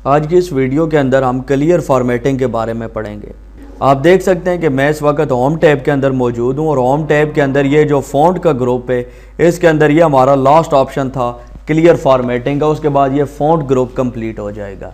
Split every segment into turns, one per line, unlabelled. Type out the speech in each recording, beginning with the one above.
آج کی اس ویڈیو کے اندر ہم کلیئر فارمیٹنگ کے بارے میں پڑھیں گے۔ آپ دیکھ سکتے ہیں کہ میں اس وقت ہوم ٹیب کے اندر موجود ہوں اور ہوم ٹیب کے اندر یہ جو فونٹ کا گروپ ہے اس کے اندر یہ ہمارا لاسٹ آپشن تھا کلیئر فارمیٹنگ کا، اس کے بعد یہ فونٹ گروپ کمپلیٹ ہو جائے گا۔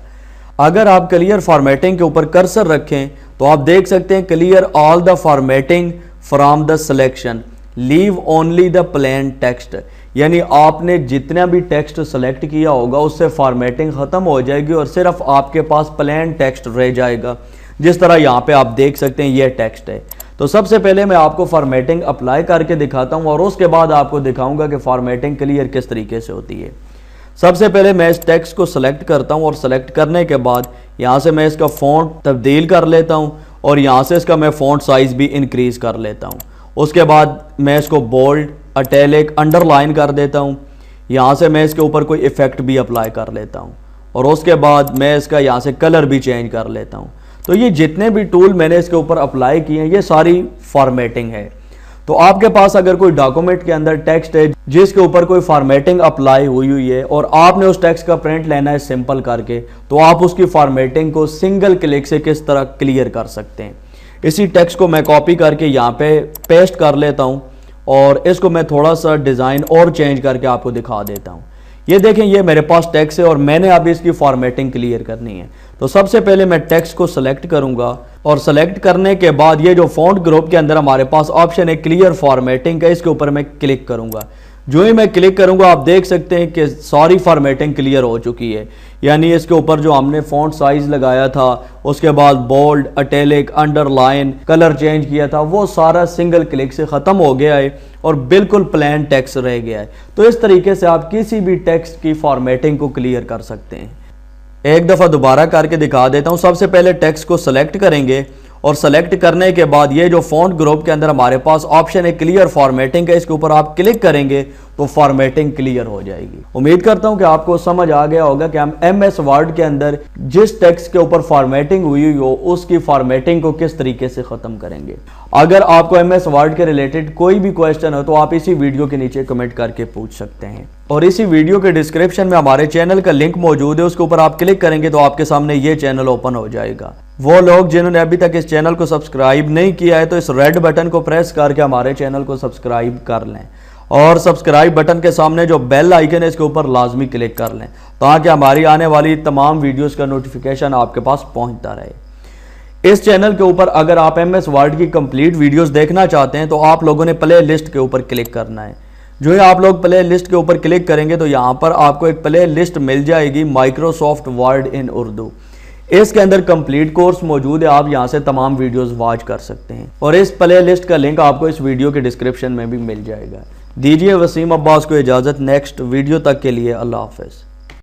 اگر آپ کلیئر فارمیٹنگ کے اوپر کرسر رکھیں تو آپ دیکھ سکتے ہیں clear all the formatting from the selection, leave only the plain text, یعنی آپ نے جتنا بھی ٹیکسٹ سلیکٹ کیا ہوگا اس سے فارمیٹنگ ختم ہو جائے گی اور صرف آپ کے پاس پلین ٹیکسٹ رہ جائے گا۔ جس طرح یہاں پہ آپ دیکھ سکتے ہیں یہ ٹیکسٹ ہے۔ تو سب سے پہلے میں آپ کو فارمیٹنگ اپلائی کر کے دکھاتا ہوں اور اس کے بعد آپ کو دکھاؤں گا کہ فارمیٹنگ کلیئر کس طریقے سے ہوتی ہے۔ سب سے پہلے میں اس ٹیکسٹ کو سلیکٹ کرتا ہوں اور سلیکٹ کرنے کے بعد یہاں سے میں اس کا فونٹ تبدیل کر لیتا ہوں اور یہاں سے اس کا میں فونٹ سائز بھی انکریز کر لیتا ہوں۔ اس کے بعد میں اس کو بولڈ، اٹیلک، انڈر لائن کر دیتا ہوں۔ یہاں سے میں اس کے اوپر کوئی ایفیکٹ بھی اپلائی کر لیتا ہوں اور اس کے بعد میں اس کا یہاں سے کلر بھی چینج کر لیتا ہوں۔ تو یہ جتنے بھی ٹول میں نے اس کے اوپر اپلائی کیے ہیں یہ ساری فارمیٹنگ ہے۔ تو آپ کے پاس اگر کوئی ڈاکومنٹ کے اندر ٹیکسٹ ہے جس کے اوپر کوئی فارمیٹنگ اپلائی ہوئی ہے اور آپ نے اس ٹیکسٹ کا پرنٹ لینا ہے سمپل کر کے، تو آپ اس کی فارمیٹنگ کو سنگل کلک سے کس طرح کلیئر کر سکتے ہیں۔ اسی ٹیکسٹ کو میں کاپی کر کے یہاں پہ پیسٹ کر لیتا ہوں اور اس کو میں تھوڑا سا ڈیزائن اور چینج کر کے آپ کو دکھا دیتا ہوں۔ یہ دیکھیں یہ میرے پاس ٹیکسٹ ہے اور میں نے اب اس کی فارمیٹنگ کلیئر کرنی ہے۔ تو سب سے پہلے میں ٹیکسٹ کو سلیکٹ کروں گا اور سلیکٹ کرنے کے بعد یہ جو فونٹ گروپ کے اندر ہمارے پاس آپشن ہے کلیئر فارمیٹنگ کا، اس کے اوپر میں کلک کروں گا۔ جو ہی میں کلک کروں گا آپ دیکھ سکتے ہیں کہ ساری فارمیٹنگ کلیئر ہو چکی ہے، یعنی اس کے اوپر جو ہم نے فونٹ سائز لگایا تھا، اس کے بعد bold, italic, under line, colour change کیا تھا، وہ سارا سنگل کلک سے ختم ہو گیا ہے اور بالکل پلین ٹیکسٹ رہ گیا ہے۔ تو اس طریقے سے آپ کسی بھی ٹیکسٹ کی فارمیٹنگ کو کلیئر کر سکتے ہیں۔ ایک دفعہ دوبارہ کر کے دکھا دیتا ہوں۔ سب سے پہلے ٹیکسٹ کو سلیکٹ کریں گے اور سلیکٹ کرنے کے بعد یہ جو فونٹ گروپ کے اندر ہمارے پاس آپشن ہے کلیئر فارمیٹنگ کا، اس کے اوپر آپ کلک کریں گے تو فارمیٹنگ کلیئر ہو جائے گی۔ امید کرتا ہوں کہ آپ کو سمجھ آ گیا ہوگا کہ ہم ایم ایس ورڈ کے اندر جس ٹیکسٹ کے اوپر فارمیٹنگ ہوئی ہو اس کی فارمیٹنگ کو کس طریقے سے ختم کریں گے۔ اگر آپ کو ایم ایس ورڈ کے ریلیٹڈ کوئی بھی کویسچن ہو تو آپ اسی ویڈیو کے نیچے کمنٹ کر کے پوچھ سکتے ہیں، اور اسی ویڈیو کے ڈسکرپشن میں ہمارے چینل کا لنک موجود ہے، اس کے اوپر آپ کلک کریں گے تو آپ کے سامنے یہ چینل اوپن ہو جائے گا۔ وہ لوگ جنہوں نے ابھی تک اس چینل کو سبسکرائب نہیں کیا ہے تو اس ریڈ بٹن کو پریس کر کے ہمارے چینل کو سبسکرائب کر لیں، اور سبسکرائب بٹن کے سامنے جو بیل آئیکن ہے اس کے اوپر لازمی کلک کر لیں تاکہ ہماری آنے والی تمام ویڈیوز کا نوٹیفیکیشن آپ کے پاس پہنچتا رہے۔ اس چینل کے اوپر اگر آپ ایم ایس ورڈ کی کمپلیٹ ویڈیوز دیکھنا چاہتے ہیں تو آپ لوگوں نے پلے لسٹ کے اوپر کلک کرنا ہے۔ جو ہی آپ لوگ پلے لسٹ کے اوپر کلک کریں گے تو یہاں پر آپ کو ایک پلے لسٹ مل جائے گی مائکروسافٹ ورڈ ان اردو۔ اس کے اندر کمپلیٹ کورس موجود ہے، آپ یہاں سے تمام ویڈیوز واچ کر سکتے ہیں، اور اس پلے لسٹ کا لنک آپ کو اس ویڈیو کے ڈسکرپشن میں بھی مل جائے گا۔ دیجیے وسیم عباس کو اجازت، نیکسٹ ویڈیو تک کے لیے اللہ حافظ۔